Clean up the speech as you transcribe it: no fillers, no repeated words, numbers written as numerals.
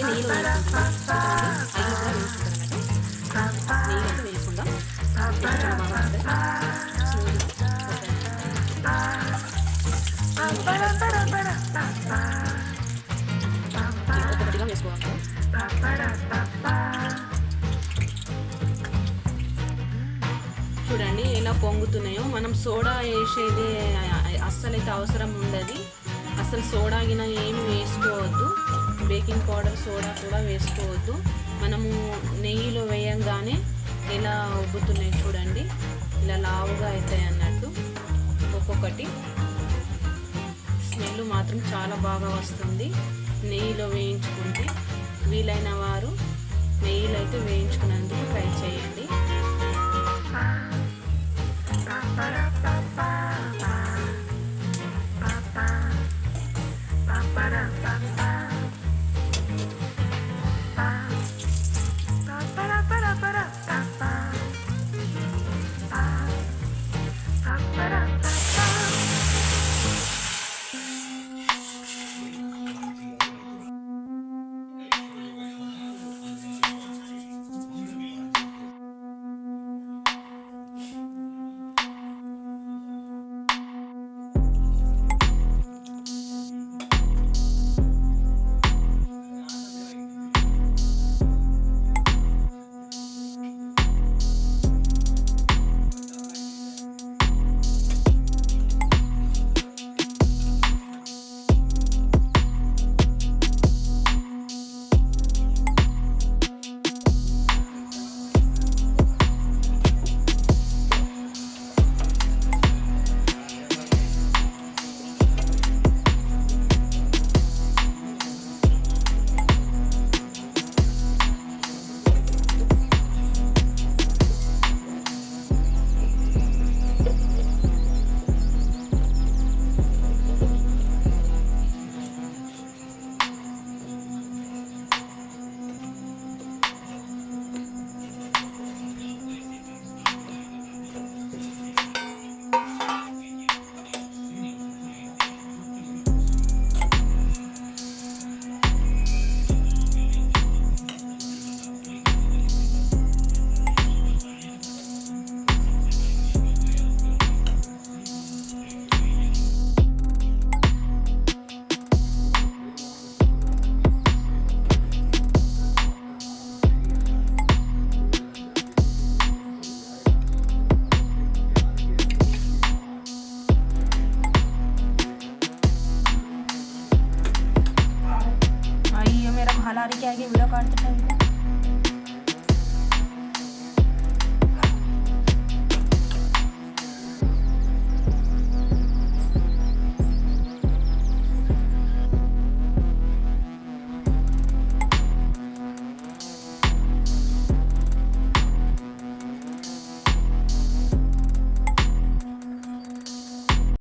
నెయ్యిలో వేయించుకుంటాం. ఆయిల్ కూడా వేయించుకుంటాం అన్నట్టు. నెయ్యి అయితే వేయించుకుందాం. టేస్ట్ చాలా బాగా వస్తుంది. ఒక్కొక్కటిగా వేసుకోవాలి. చూడండి ఎలా పొంగుతున్నాయో. మనం సోడా వేసేది అస్సలైతే అవసరం ఉండదు. అసలు సోడా గిన ఏమి వేసుకోవద్దు. బేకింగ్ పౌడర్ సోడా కూడా వేసుకోవద్దు. మనము నెయ్యిలో వేయంగానే ఎలా ఉబ్బుతున్నాయి చూడండి. ఇలా లావుగా అవుతాయి అన్నట్టు. ఒక్కొక్కటి స్మెల్ మాత్రం చాలా బాగా వస్తుంది నెయ్యిలో వేయించుకుంటే. వీలైన వారు నెయ్యిలో అయితే వేయించుకునేందుకు ట్రై చేయండి. हालारी के आगे वीडियो काटते टाइम